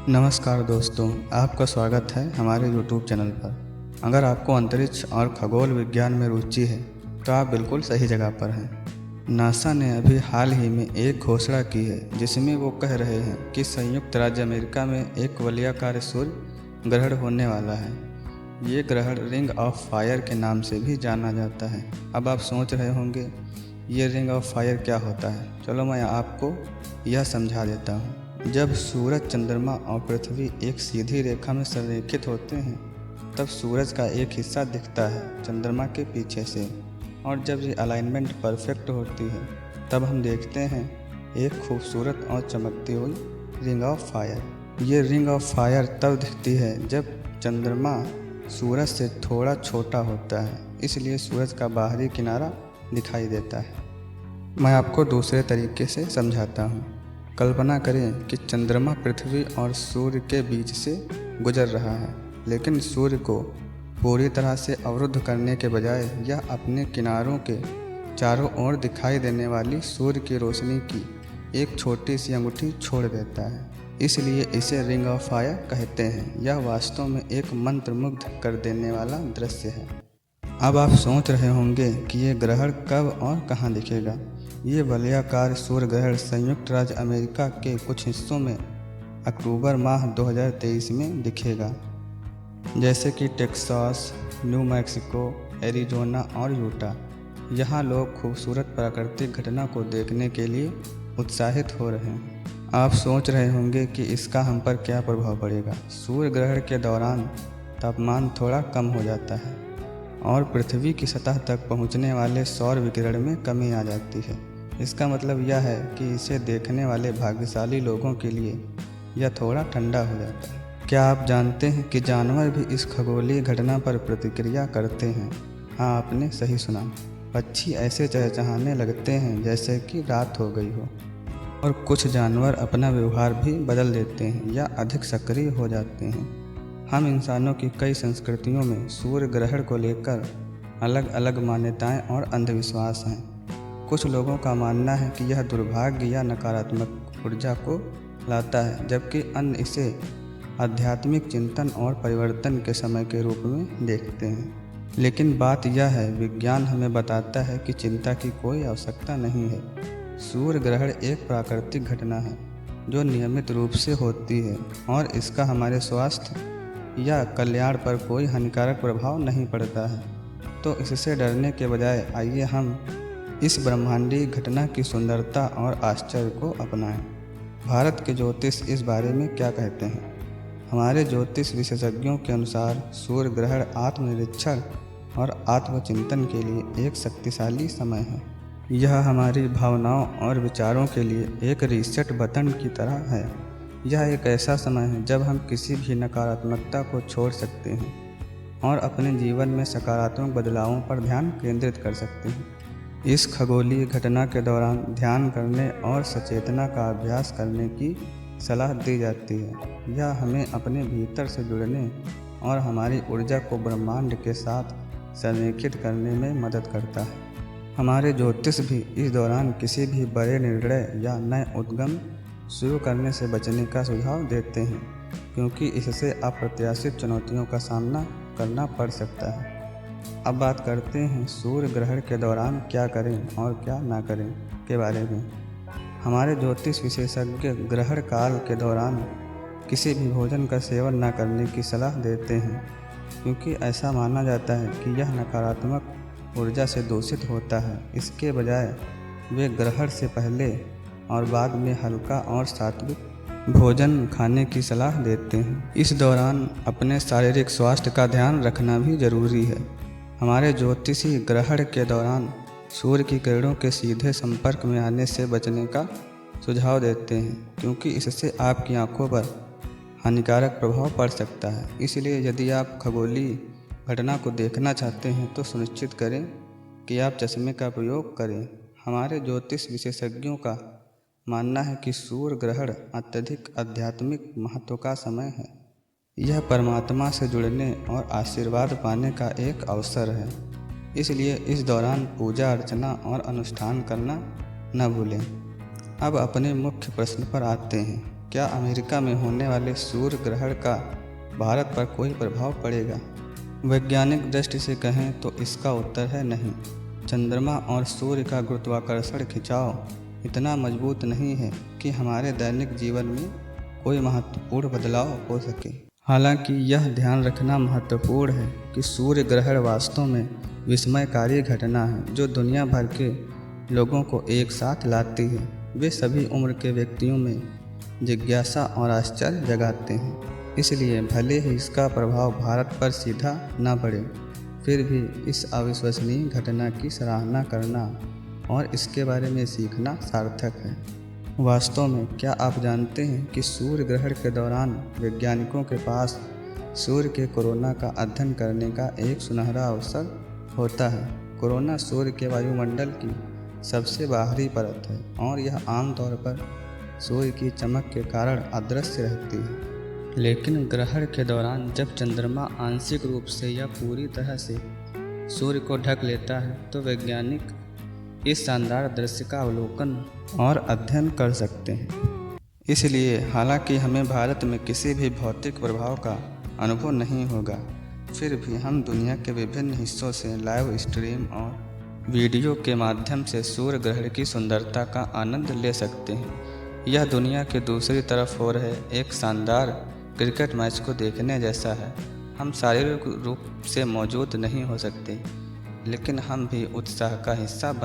नमस्कार दोस्तों, आपका स्वागत है हमारे YouTube चैनल पर। अगर आपको अंतरिक्ष और खगोल विज्ञान में रुचि है तो आप बिल्कुल सही जगह पर हैं। नासा ने अभी हाल ही में एक घोषणा की है जिसमें वो कह रहे हैं कि संयुक्त राज्य अमेरिका में एक वलयाकार सूर्य ग्रहण होने वाला है। ये ग्रहण रिंग ऑफ फायर के नाम से भी जाना जाता है। अब आप सोच रहे होंगे ये रिंग ऑफ फायर क्या होता है। चलो मैं आपको यह समझा देता हूँ। जब सूरज, चंद्रमा और पृथ्वी एक सीधी रेखा में संरेखित होते हैं तब सूरज का एक हिस्सा दिखता है चंद्रमा के पीछे से, और जब ये अलाइनमेंट परफेक्ट होती है तब हम देखते हैं एक खूबसूरत और चमकती हुई रिंग ऑफ फायर। ये रिंग ऑफ फायर तब दिखती है जब चंद्रमा सूरज से थोड़ा छोटा होता है, इसलिए सूरज का बाहरी किनारा दिखाई देता है। मैं आपको दूसरे तरीके से समझाता हूँ। कल्पना करें कि चंद्रमा पृथ्वी और सूर्य के बीच से गुजर रहा है, लेकिन सूर्य को पूरी तरह से अवरुद्ध करने के बजाय यह अपने किनारों के चारों ओर दिखाई देने वाली सूर्य की रोशनी की एक छोटी सी अंगूठी छोड़ देता है, इसलिए इसे रिंग ऑफ फायर कहते हैं। यह वास्तव में एक मंत्रमुग्ध कर देने वाला दृश्य है। अब आप सोच रहे होंगे कि ये ग्रहण कब और कहाँ दिखेगा। ये वलयाकार सूर्य ग्रहण संयुक्त राज्य अमेरिका के कुछ हिस्सों में अक्टूबर माह 2023 में दिखेगा, जैसे कि टेक्सास, न्यू मैक्सिको, एरिजोना और यूटा। यहाँ लोग खूबसूरत प्राकृतिक घटना को देखने के लिए उत्साहित हो रहे हैं। आप सोच रहे होंगे कि इसका हम पर क्या प्रभाव पड़ेगा। सूर्य ग्रहण के दौरान तापमान थोड़ा कम हो जाता है और पृथ्वी की सतह तक पहुंचने वाले सौर विकिरण में कमी आ जाती है। इसका मतलब यह है कि इसे देखने वाले भाग्यशाली लोगों के लिए यह थोड़ा ठंडा हो जाता है। क्या आप जानते हैं कि जानवर भी इस खगोलीय घटना पर प्रतिक्रिया करते हैं? हाँ, आपने सही सुना। पक्षी ऐसे चहचहाने लगते हैं जैसे कि रात हो गई हो, और कुछ जानवर अपना व्यवहार भी बदल देते हैं या अधिक सक्रिय हो जाते हैं। हम इंसानों की कई संस्कृतियों में सूर्य ग्रहण को लेकर अलग अलग मान्यताएं और अंधविश्वास हैं। कुछ लोगों का मानना है कि यह दुर्भाग्य या नकारात्मक ऊर्जा को लाता है, जबकि अन्य इसे आध्यात्मिक चिंतन और परिवर्तन के समय के रूप में देखते हैं। लेकिन बात यह है, विज्ञान हमें बताता है कि चिंता की कोई आवश्यकता नहीं है। सूर्य ग्रहण एक प्राकृतिक घटना है जो नियमित रूप से होती है और इसका हमारे स्वास्थ्य या कल्याण पर कोई हानिकारक प्रभाव नहीं पड़ता है। तो इससे डरने के बजाय आइए हम इस ब्रह्मांडीय घटना की सुंदरता और आश्चर्य को अपनाएं। भारत के ज्योतिष इस बारे में क्या कहते हैं? हमारे ज्योतिष विशेषज्ञों के अनुसार सूर्य ग्रहण आत्मनिरीक्षण और आत्मचिंतन के लिए एक शक्तिशाली समय है। यह हमारी भावनाओं और विचारों के लिए एक रीसेट बटन की तरह है। यह एक ऐसा समय है जब हम किसी भी नकारात्मकता को छोड़ सकते हैं और अपने जीवन में सकारात्मक बदलावों पर ध्यान केंद्रित कर सकते हैं। इस खगोलीय घटना के दौरान ध्यान करने और सचेतना का अभ्यास करने की सलाह दी जाती है। यह हमें अपने भीतर से जुड़ने और हमारी ऊर्जा को ब्रह्मांड के साथ संरेखित करने में मदद करता है। हमारे ज्योतिष भी इस दौरान किसी भी बड़े निर्णय या नए उद्यम शुरू करने से बचने का सुझाव देते हैं, क्योंकि इससे अप्रत्याशित चुनौतियों का सामना करना पड़ सकता है। अब बात करते हैं सूर्य ग्रहण के दौरान क्या करें और क्या ना करें के बारे में। हमारे ज्योतिष विशेषज्ञ ग्रहण काल के दौरान किसी भी भोजन का सेवन न करने की सलाह देते हैं, क्योंकि ऐसा माना जाता है कि यह नकारात्मक ऊर्जा से दूषित होता है। इसके बजाय वे ग्रहण से पहले और बाद में हल्का और सात्विक भोजन खाने की सलाह देते हैं। इस दौरान अपने शारीरिक स्वास्थ्य का ध्यान रखना भी जरूरी है। हमारे ज्योतिषी ग्रहण के दौरान सूर्य की किरणों के सीधे संपर्क में आने से बचने का सुझाव देते हैं, क्योंकि इससे आपकी आंखों पर हानिकारक प्रभाव पड़ सकता है। इसलिए यदि आप खगोलीय घटना को देखना चाहते हैं तो सुनिश्चित करें कि आप चश्मे का प्रयोग करें। हमारे ज्योतिष विशेषज्ञों का मानना है कि सूर्य ग्रहण अत्यधिक आध्यात्मिक महत्व का समय है। यह परमात्मा से जुड़ने और आशीर्वाद पाने का एक अवसर है, इसलिए इस दौरान पूजा अर्चना और अनुष्ठान करना न भूलें। अब अपने मुख्य प्रश्न पर आते हैं। क्या अमेरिका में होने वाले सूर्य ग्रहण का भारत पर कोई प्रभाव पड़ेगा? वैज्ञानिक दृष्टि से कहें तो इसका उत्तर है नहीं। चंद्रमा और सूर्य का गुरुत्वाकर्षण खिंचाव इतना मजबूत नहीं है कि हमारे दैनिक जीवन में कोई महत्वपूर्ण बदलाव हो सके। हालांकि यह ध्यान रखना महत्वपूर्ण है कि सूर्य ग्रहण वास्तव में विस्मयकारी घटना है जो दुनिया भर के लोगों को एक साथ लाती है। वे सभी उम्र के व्यक्तियों में जिज्ञासा और आश्चर्य जगाते हैं। इसलिए भले ही इसका प्रभाव भारत पर सीधा न पड़े, फिर भी इस अविश्वसनीय घटना की सराहना करना और इसके बारे में सीखना सार्थक है। वास्तव में क्या आप जानते हैं कि सूर्य ग्रहण के दौरान वैज्ञानिकों के पास सूर्य के कोरोना का अध्ययन करने का एक सुनहरा अवसर होता है। कोरोना सूर्य के वायुमंडल की सबसे बाहरी परत है और यह आमतौर पर सूर्य की चमक के कारण अदृश्य रहती है। लेकिन ग्रहण के दौरान जब चंद्रमा आंशिक रूप से या पूरी तरह से सूर्य को ढक लेता है तो वैज्ञानिक इस शानदार दृश्य का अवलोकन और अध्ययन कर सकते हैं। इसलिए हालांकि हमें भारत में किसी भी भौतिक प्रभाव का अनुभव नहीं होगा, फिर भी हम दुनिया के विभिन्न हिस्सों से लाइव स्ट्रीम और वीडियो के माध्यम से सूर्य ग्रहण की सुंदरता का आनंद ले सकते हैं। यह दुनिया के दूसरी तरफ हो रहे एक शानदार क्रिकेट मैच को देखने जैसा है। हम शारीरिक रूप से मौजूद नहीं हो सकते, लेकिन हम भी उत्साह का हिस्सा बन